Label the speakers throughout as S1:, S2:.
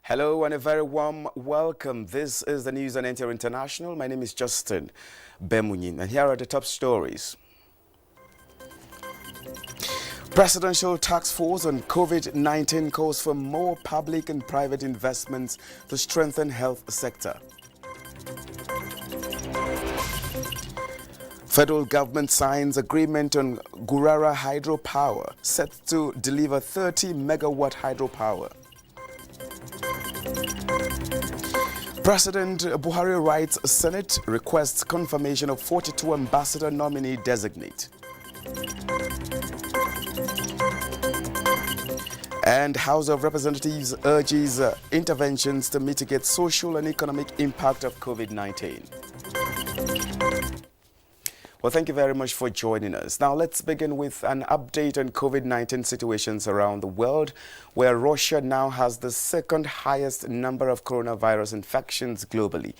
S1: Hello and a very warm welcome. This is the news on NTA International. My name is Justin Bemunyin, and here are the top stories. Presidential task force on COVID-19 calls for more public and private investments to strengthen health sector. Federal government signs agreement on Gurara hydropower, set to deliver 30 megawatt hydropower. President Buhari writes Senate requests confirmation of 42 ambassador nominee designate. And House of Representatives urges interventions to mitigate social and economic impact of COVID-19. Well, thank you very much for joining us. Now, let's begin with an update on COVID-19 situations around the world, where Russia now has the second highest number of coronavirus infections globally,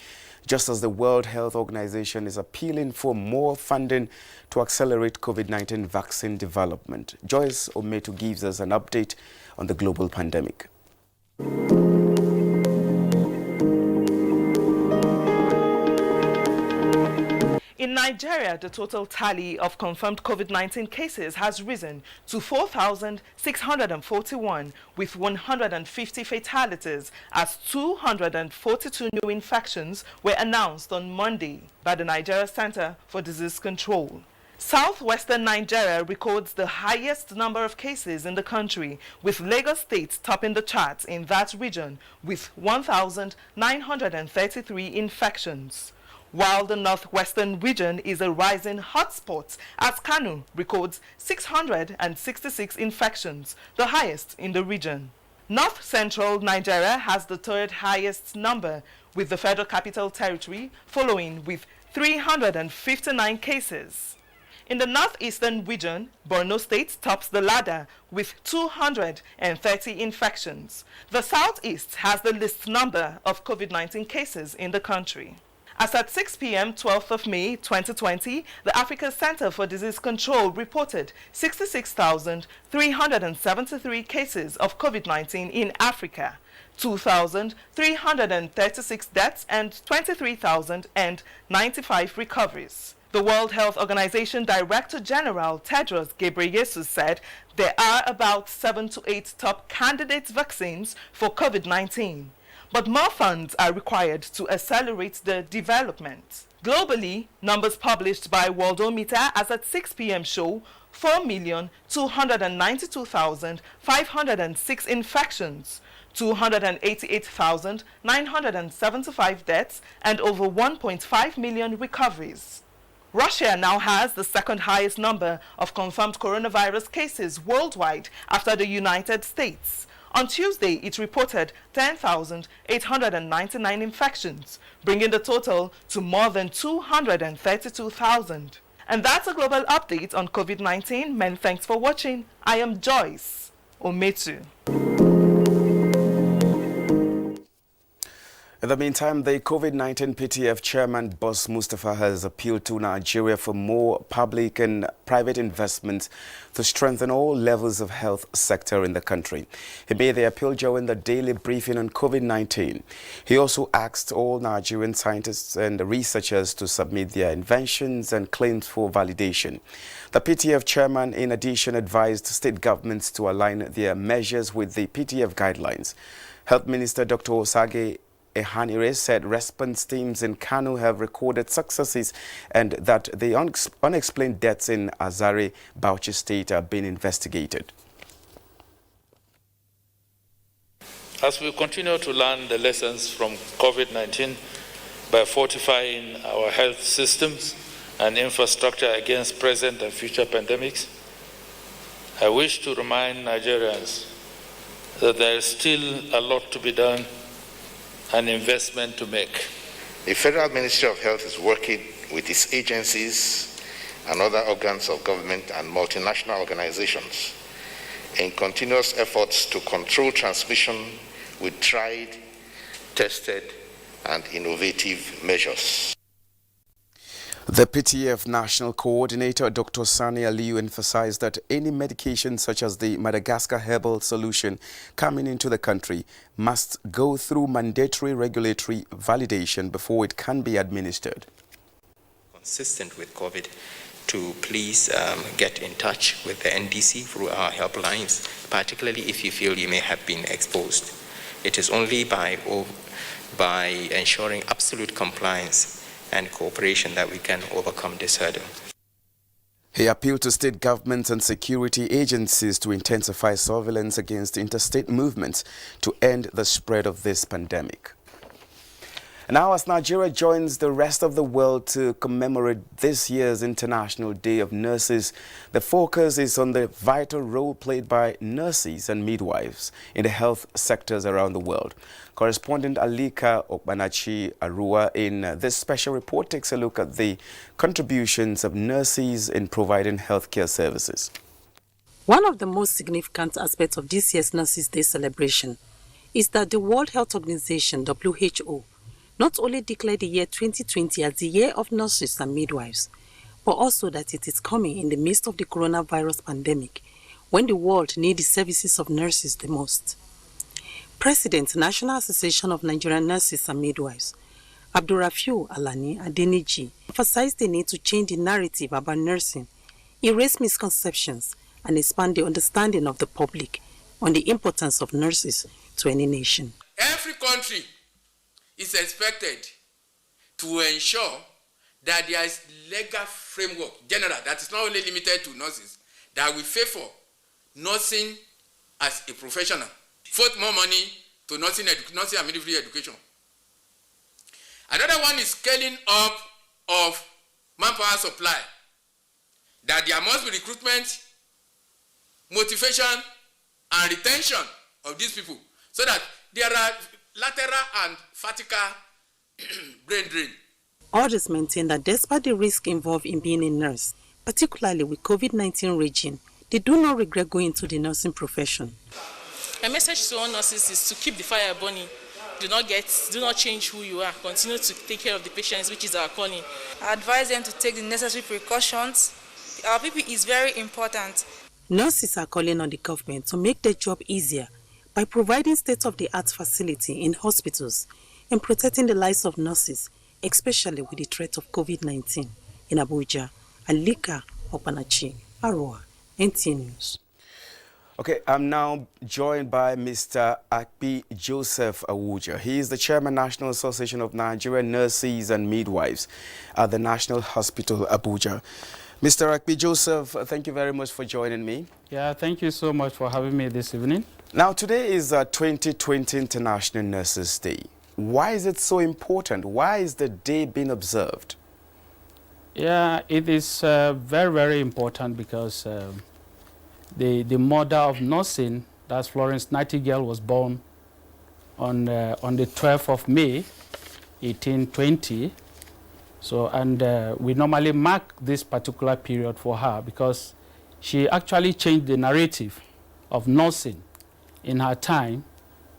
S1: just as the World Health Organization is appealing for more funding to accelerate COVID-19 vaccine development. Joyce Ometu gives us an update on the global pandemic.
S2: In Nigeria, the total tally of confirmed COVID-19 cases has risen to 4,641, with 150 fatalities, as 242 new infections were announced on Monday by the Nigeria Center for Disease Control. Southwestern Nigeria records the highest number of cases in the country, with Lagos State topping the charts in that region with 1,933 infections, while the northwestern region is a rising hotspot, as Kano records 666 infections, the highest in the region. North Central Nigeria has the third highest number, with the Federal Capital Territory following with 359 cases. In the northeastern region, Borno State tops the ladder with 230 infections. The southeast has the least number of COVID-19 cases in the country. As at 6 p.m. 12th of May 2020, the Africa Center for Disease Control reported 66,373 cases of COVID-19 in Africa, 2,336 deaths, and 23,095 recoveries. The World Health Organization Director General Tedros Ghebreyesus said there are about 7 to 8 top candidate vaccines for COVID-19. But more funds are required to accelerate the development. Globally, numbers published by Worldometer as at 6 p.m. show 4,292,506 infections, 288,975 deaths, and over 1.5 million recoveries. Russia now has the second highest number of confirmed coronavirus cases worldwide after the United States. On Tuesday, it reported 10,899 infections, bringing the total to more than 232,000. And that's a global update on COVID-19. Many thanks for watching. I am Joyce Ometu.
S1: In the meantime, the COVID-19 PTF chairman, Boss Mustafa, has appealed to Nigeria for more public and private investments to strengthen all levels of health sector in the country. He made the appeal during the daily briefing on COVID-19. He also asked all Nigerian scientists and researchers to submit their inventions and claims for validation. The PTF chairman, in addition, advised state governments to align their measures with the PTF guidelines. Health Minister Dr. Osage Ehanire said response teams in Kano have recorded successes and that the unexplained deaths in Azare, Bauchi State are being investigated.
S3: As we continue to learn the lessons from COVID-19 by fortifying our health systems and infrastructure against present and future pandemics, I wish to remind Nigerians that there is still a lot to be done and investment to make.
S4: The Federal Ministry of Health is working with its agencies and other organs of government and multinational organizations in continuous efforts to control transmission with tried, tested, and innovative measures.
S1: The PTF National Coordinator, Dr. Sani Aliyu, emphasized that any medication such as the Madagascar herbal solution coming into the country must go through mandatory regulatory validation before it can be administered.
S5: Consistent with COVID, to please get in touch with the NDC through our helplines, particularly if you feel you may have been exposed. It is only by ensuring absolute compliance and cooperation that we can overcome this hurdle.
S1: He appealed to state governments and security agencies to intensify surveillance against interstate movements to end the spread of this pandemic. Now, as Nigeria joins the rest of the world to commemorate this year's International Day of Nurses, the focus is on the vital role played by nurses and midwives in the health sectors around the world. Correspondent Alika Okbanachi Arua in this special report takes a look at the contributions of nurses in providing healthcare services.
S6: One of the most significant aspects of this year's Nurses Day celebration is that the World Health Organization, WHO, not only declared the year 2020 as the year of nurses and midwives, but also that it is coming in the midst of the coronavirus pandemic, when the world needs the services of nurses the most. President, National Association of Nigerian Nurses and Midwives, Abdurrafiu Alani Adeniji, emphasized the need to change the narrative about nursing, erase misconceptions, and expand the understanding of the public on the importance of nurses to any nation.
S7: Every country is expected to ensure that there is legal framework, general, that is not only limited to nurses, that will favor nursing as a professional, vote more money to nursing and midwifery education. Another one is scaling up of manpower supply, that there must be recruitment, motivation, and retention of these people, so that there are lateral and vertical brain drain.
S6: Others maintain that despite the risk involved in being a nurse, particularly with COVID-19 raging, they do not regret going into the nursing profession.
S8: My message to all nurses is to keep the fire burning. Do not change who you are. Continue to take care of the patients, which is our calling.
S9: I advise them to take the necessary precautions. Our PPE is very important.
S6: Nurses are calling on the government to make their job easier by providing state-of-the-art facility in hospitals and protecting the lives of nurses, especially with the threat of COVID-19. In Abuja, Alika Okbanachi Arua, NTA News.
S1: Okay, I'm now joined by Mr. Akpi Joseph Abuja. He is the Chairman, National Association of Nigerian Nurses and Midwives at the National Hospital, Abuja. Mr. Akpi Joseph, thank you very much for joining me.
S10: Yeah, thank you so much for having me this evening.
S1: Now, today is 2020 International Nurses Day. Why is it so important? Why is the day being observed?
S10: Yeah, it is very, very important because the mother of nursing, that's Florence Nightingale, was born on the 12th of May, 1820. So, and we normally mark this particular period for her because she actually changed the narrative of nursing in her time,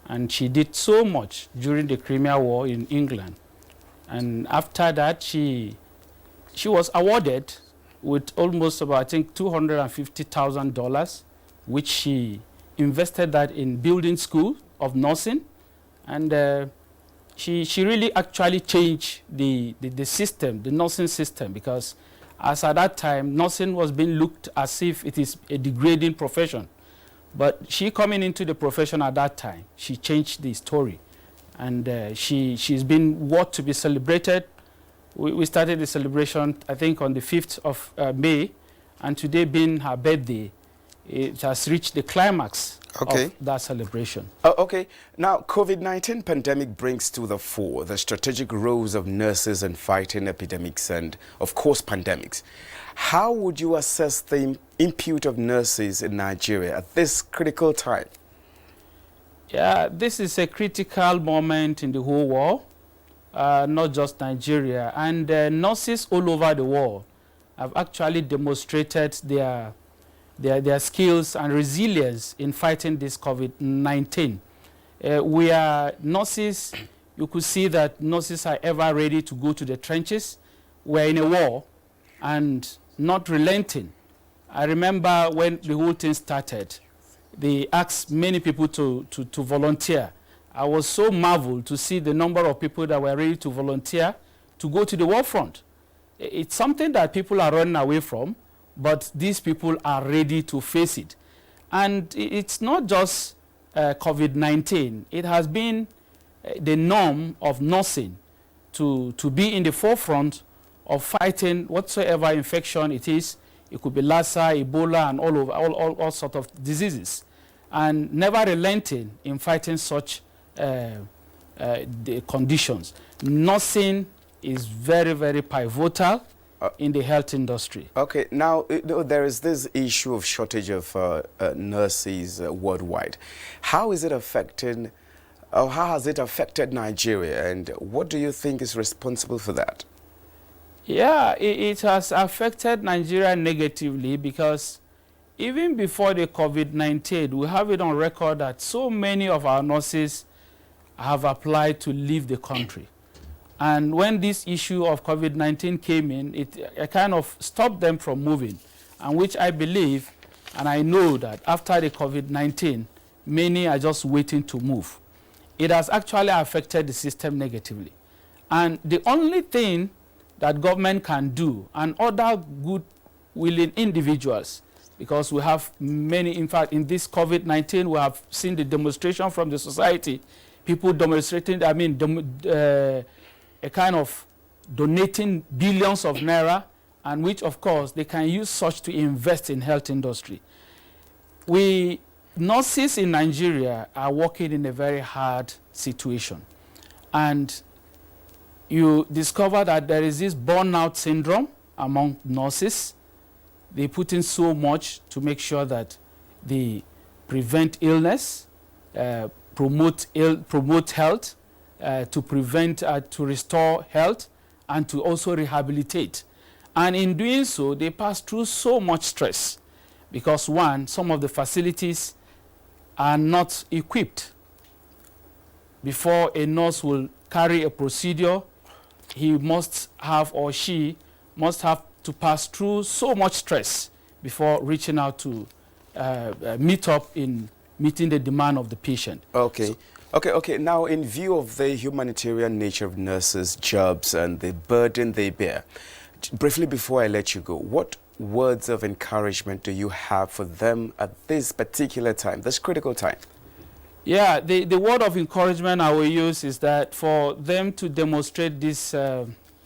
S10: and she did so much during the Crimean War in England. And after that, she was awarded with almost about, I think, $250,000, which she invested that in building school of nursing. And she really actually changed the system, the nursing system, because as at that time, nursing was being looked as if it is a degrading profession. But she coming into the profession at that time, she changed the story. And she's been what to be celebrated. We started the celebration, I think, on the 5th of May, and today being her birthday, it has reached the climax of that celebration.
S1: Okay. Now, COVID-19 pandemic brings to the fore the strategic roles of nurses in fighting epidemics and, of course, pandemics. How would you assess the input of nurses in Nigeria at this critical time?
S10: Yeah, this is a critical moment in the whole world, not just Nigeria. And nurses all over the world have actually demonstrated their skills and resilience in fighting this COVID-19. We are nurses. You could see that nurses are ever ready to go to the trenches were in a war and not relenting. I remember when the whole thing started, they asked many people to volunteer. I was so marveled to see the number of people that were ready to volunteer to go to the war front. It's something that people are running away from, but these people are ready to face it. And it's not just COVID-19. It has been the norm of nursing to be in the forefront of fighting whatsoever infection it is. It could be Lassa, Ebola, and all sorts of diseases, and never relenting in fighting such the conditions. Nursing is very, very pivotal in the health industry.
S1: Okay, now there is this issue of shortage of nurses worldwide. How is it affecting, or how has it affected Nigeria, and what do you think is responsible for that?
S10: Yeah, it has affected Nigeria negatively because even before the COVID-19, we have it on record that so many of our nurses have applied to leave the country. And when this issue of COVID-19 came in, it kind of stopped them from moving, and which I believe, and I know that after the COVID-19, many are just waiting to move. It has actually affected the system negatively. And the only thing that government can do, and other good willing individuals, because we have many, in fact, in this COVID-19, we have seen the demonstration from the society, people demonstrating, a kind of donating billions of naira, and which, of course, they can use such to invest in health industry. We nurses in Nigeria are working in a very hard situation. And you discover that there is this burnout syndrome among nurses. They put in so much to make sure that they prevent illness, promote health, to prevent, to restore health, and to also rehabilitate. And in doing so, they pass through so much stress because, one, some of the facilities are not equipped. Before a nurse will carry a procedure, he must have, or she must have, to pass through so much stress before reaching out to meet up in meeting the demand of the patient.
S1: Okay. Okay. Now, in view of the humanitarian nature of nurses' jobs and the burden they bear, briefly before I let you go, what words of encouragement do you have for them at this particular time, this critical time?
S10: Yeah, the word of encouragement I will use is that for them to demonstrate this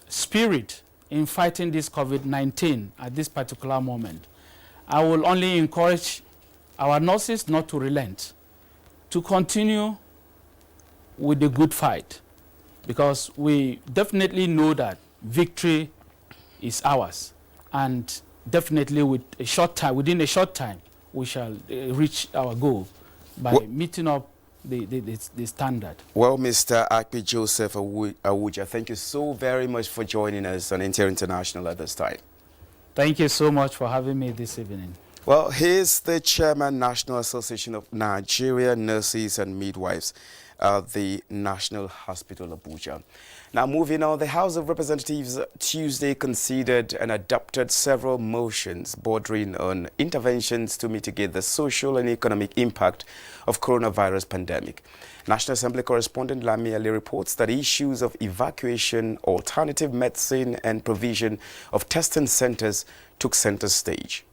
S10: spirit in fighting this COVID-19 at this particular moment, I will only encourage our nurses not to relent, to continue with the good fight, because we definitely know that victory is ours, and definitely within a short time, we shall reach our goal by meeting up the standard. Well,
S1: Mr. Akpi Joseph Abuja, thank you so very much for joining us on NTA International at this time.
S10: Thank you so much for having me this evening.
S1: Well, here's the Chairman, National Association of Nigerian Nurses and Midwives at the National Hospital, Abuja. Now, moving on, the House of Representatives Tuesday considered and adopted several motions bordering on interventions to mitigate the social and economic impact of coronavirus pandemic. National Assembly correspondent Lami Ali reports that issues of evacuation, alternative medicine, and provision of testing centers took center stage.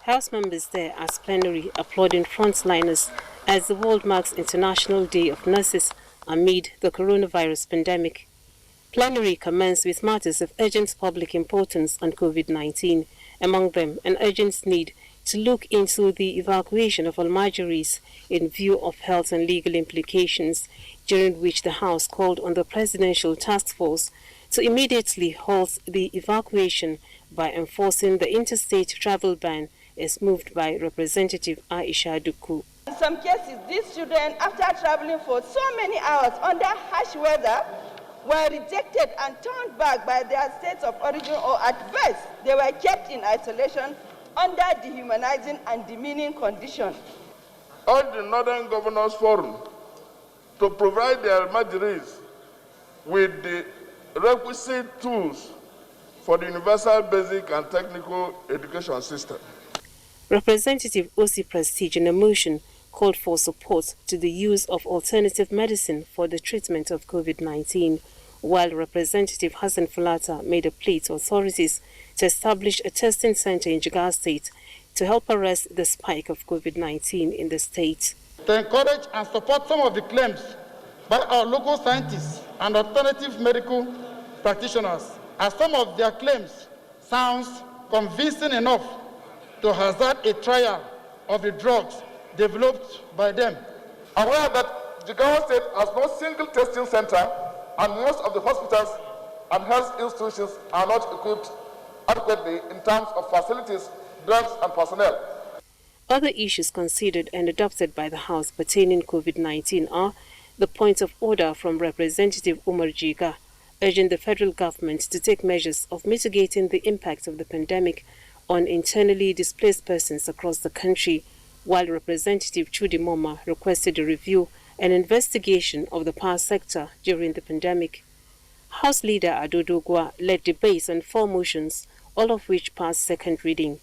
S6: House members there as plenary applauding frontliners as the world marks International Day of Nurses amid the coronavirus pandemic. Plenary commenced with matters of urgent public importance on COVID-19, among them an urgent need to look into the evacuation of Almajiris in view of health and legal implications, during which the House called on the Presidential Task Force to immediately halt the evacuation by enforcing the interstate travel ban as moved by Representative Aisha Duku.
S11: In some cases, these children, after traveling for so many hours under harsh weather, were rejected and turned back by their states of origin, or at best, they were kept in isolation under dehumanizing and demeaning conditions.
S12: urged the Northern Governors Forum to provide their Majiris with the requisite tools for the universal basic and technical education system.
S6: Representative Osi Prestige in a motion called for support to the use of alternative medicine for the treatment of COVID-19, while Representative Hassan Fulata made a plea to authorities to establish a testing center in Jigawa State to help arrest the spike of COVID-19 in the state.
S13: To encourage and support some of the claims by our local scientists and alternative medical practitioners, as some of their claims sounds convincing enough to hazard a trial of the drugs developed by them.
S12: Aware that Jigawa State has no single testing center and most of the hospitals and health institutions are not equipped adequately in terms of facilities, drugs and personnel.
S6: Other issues considered and adopted by the House pertaining COVID-19 are the point of order from Representative Umar Jiga, urging the federal government to take measures of mitigating the impact of the pandemic on internally displaced persons across the country, while Representative Chudi Moma requested a review and investigation of the power sector during the pandemic. House Leader Adodogwa led debates on 4 motions, all of which passed second reading.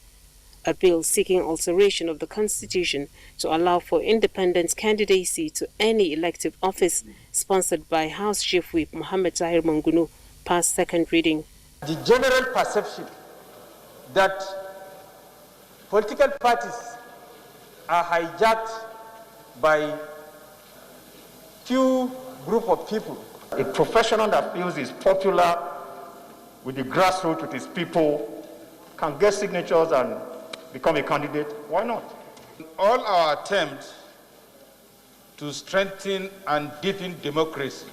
S6: A bill seeking alteration of the Constitution to allow for independent candidacy to any elective office, sponsored by House Chief Whip Mohammed Tahir Mangunu, passed second reading.
S13: The general perception that political parties are hijacked by few group of people.
S14: A professional that feels is popular with the grassroots, with his people, can get signatures and become a candidate. Why not?
S12: All our attempts to strengthen and deepen democracy,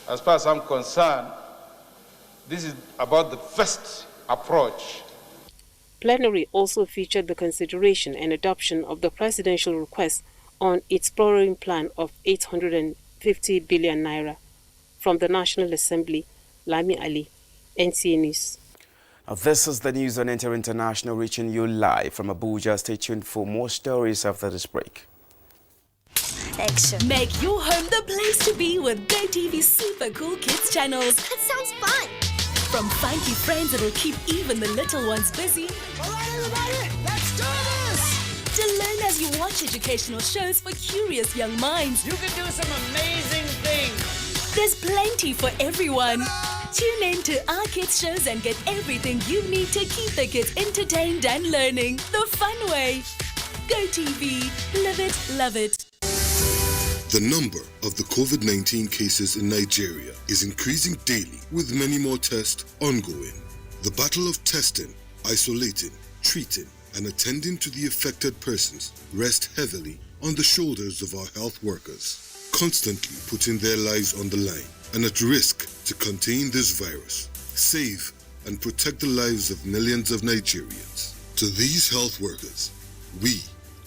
S12: as far as I'm concerned, this is about the first approach.
S6: Plenary also featured the consideration and adoption of the presidential request on its borrowing plan of 850 billion naira. From the National Assembly, Lami Ali, NTA News.
S1: This is the news on NTA International, reaching you live from Abuja. Stay tuned for more stories after this break.
S15: Action. Make your home the place to be with GoTV's super cool kids channels.
S16: That sounds fun.
S15: From funky friends that'll keep even the little ones busy.
S16: All right, everybody, let's do this.
S15: To learn as you watch educational shows for curious young minds.
S16: You can do some amazing things.
S15: There's plenty for everyone. Tune in to our kids shows and get everything you need to keep the kids entertained and learning the fun way. GoTV, live it, love it.
S17: The number of the COVID-19 cases in Nigeria is increasing daily, with many more tests ongoing. The battle of testing, isolating, treating, and attending to the affected persons rests heavily on the shoulders of our health workers, constantly putting their lives on the line and at risk to contain this virus, save and protect the lives of millions of Nigerians. To these health workers, we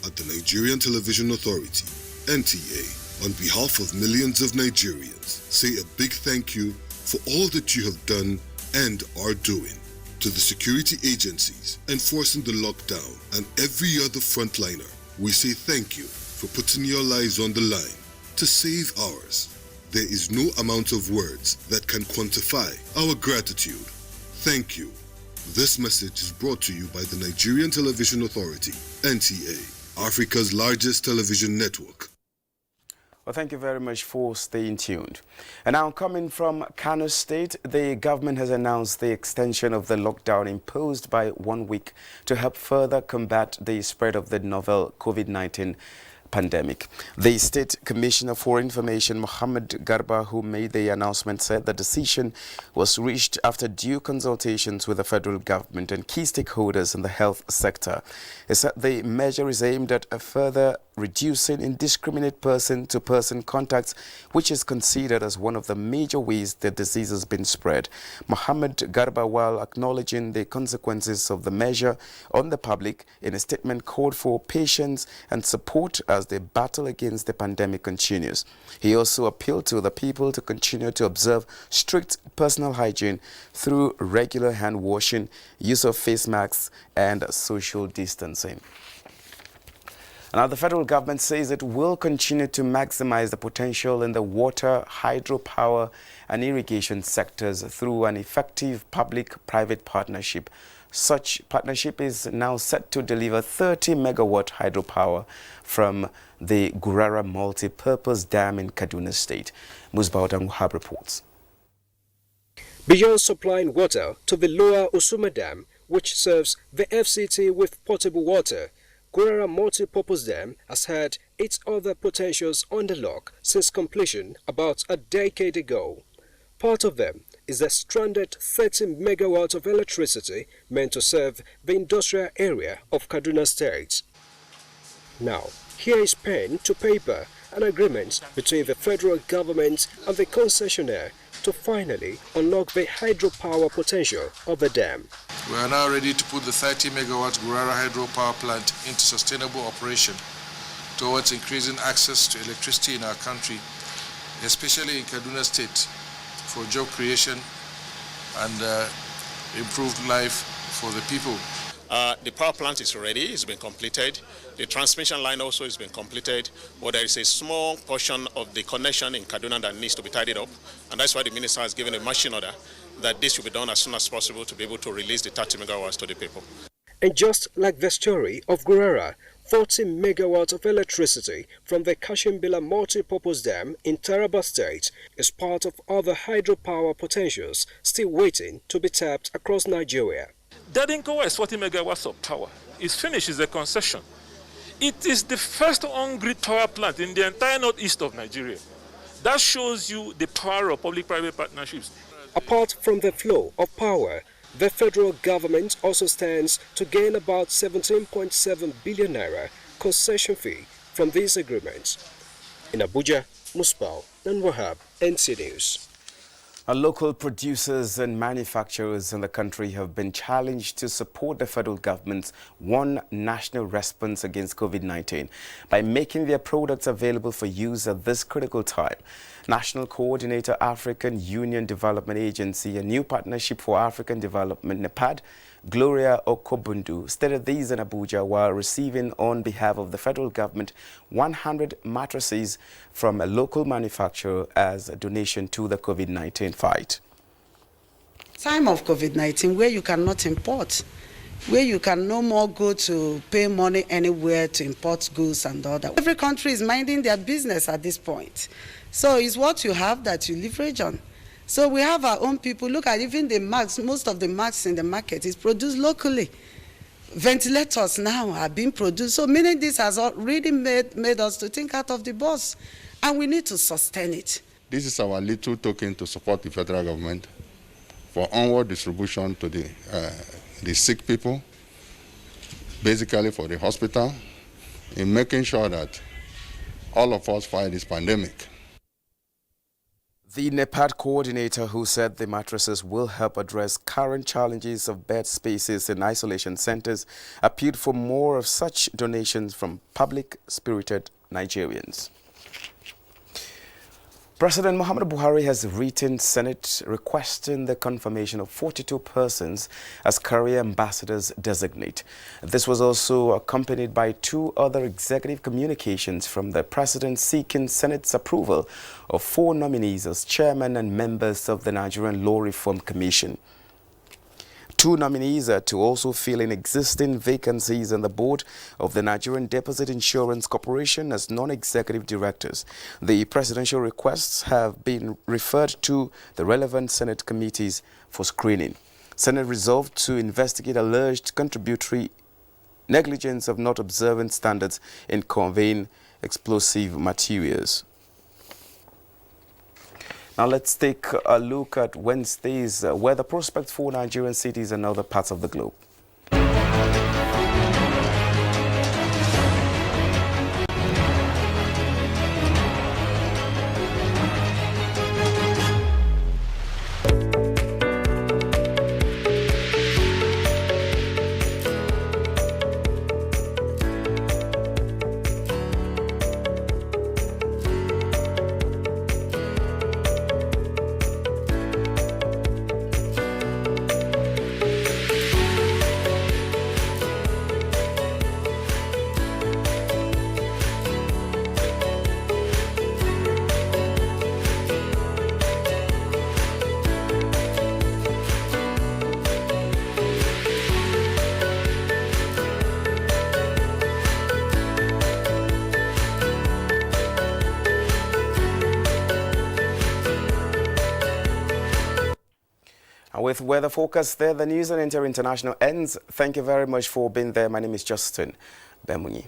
S17: at the Nigerian Television Authority, NTA, on behalf of millions of Nigerians, say a big thank you for all that you have done and are doing. To the security agencies enforcing the lockdown and every other frontliner, we say thank you for putting your lives on the line to save ours. There is no amount of words that can quantify our gratitude. Thank you. This message is brought to you by the Nigerian Television Authority, NTA, Africa's largest television network.
S1: Well, thank you very much for staying tuned. And now, coming from Kano State, the government has announced the extension of the lockdown imposed by 1 week to help further combat the spread of the novel COVID-19 pandemic. The State Commissioner for Information, Mohammed Garba, who made the announcement, said the decision was reached after due consultations with the federal government and key stakeholders in the health sector. He said the measure is aimed at a further reducing indiscriminate person-to-person contacts, which is considered as one of the major ways the disease has been spread. Mohammed Garba, while acknowledging the consequences of the measure on the public, in a statement called for patience and support as the battle against the pandemic continues. He also appealed to the people to continue to observe strict personal hygiene through regular hand washing, use of face masks, and social distancing. Now, the federal government says it will continue to maximize the potential in the water, hydropower and irrigation sectors through an effective public-private partnership. Such partnership is now set to deliver 30 megawatt hydropower from the Gurara multi-purpose dam in Kaduna State. Musbauda Muhab reports.
S18: Beyond supplying water to the lower Usuma Dam, which serves the FCT with potable water, Gurara multi-purpose dam has had 8 other potentials on the lock since completion about a decade ago. Part of them is the stranded 30 megawatts of electricity meant to serve the industrial area of Kaduna State. Now, here is pen to paper an agreement between the federal government and the concessionaire to finally unlock the hydropower potential of the dam.
S19: We are now ready to put the 30 megawatt Gurara hydropower plant into sustainable operation towards increasing access to electricity in our country, especially in Kaduna State, for job creation and improved life for the people.
S20: The power plant is ready, it's been completed. The transmission line also has been completed, but there is a small portion of the connection in Kaduna that needs to be tidied up, and that's why the minister has given a machine order that this should be done as soon as possible to be able to release the 30 megawatts to the people.
S18: And just like the story of Gurara, 40 megawatts of electricity from the Kashimbila multi-purpose dam in Taraba State is part of other hydropower potentials still waiting to be tapped across Nigeria.
S21: Dadinko is 40 megawatts of power. It's finished, it's a concession. It is the first on-grid power plant in the entire northeast of Nigeria. That shows you the power of public-private partnerships.
S18: Apart from the flow of power, the federal government also stands to gain about 17.7 billion naira concession fee from these agreements. In Abuja, Musbau and Wahab, NTA News.
S1: Local producers and manufacturers in the country have been challenged to support the federal government's one national response against COVID-19 by making their products available for use at this critical time. National Coordinator, African Union Development Agency, a new partnership for African Development, NEPAD, Gloria Okobundu, stated these in Abuja while receiving on behalf of the federal government 100 mattresses from a local manufacturer as a donation to the COVID-19 fight.
S22: Time of COVID-19 where you cannot import, where you can no more go to pay money anywhere to import goods and all that. Every country is minding their business at this point. So it's what you have that you leverage on. So we have our own people. Look at even the masks. Most of the masks in the market is produced locally. Ventilators now are being produced. So meaning this has already made us to think out of the box. And we need to sustain it.
S23: This is our little token to support the federal government for onward distribution to the sick people, basically for the hospital, in making sure that all of us fight this pandemic.
S1: The NEPAD coordinator, who said the mattresses will help address current challenges of bed spaces in isolation centers, appealed for more of such donations from public-spirited Nigerians. President Muhammadu Buhari has written Senate requesting the confirmation of 42 persons as career ambassadors designate. This was also accompanied by 2 other executive communications from the President seeking Senate's approval of 4 nominees as chairman and members of the Nigerian Law Reform Commission. 2 nominees are to also fill in existing vacancies on the board of the Nigerian Deposit Insurance Corporation as non-executive directors. The presidential requests have been referred to the relevant Senate committees for screening. Senate resolved to investigate alleged contributory negligence of not observing standards in conveying explosive materials. Now let's take a look at Wednesday's weather prospects for Nigerian cities and other parts of the globe. with weather forecast there, the news on NTA International ends. Thank you very much for being there. My name is Justin Bemunyi.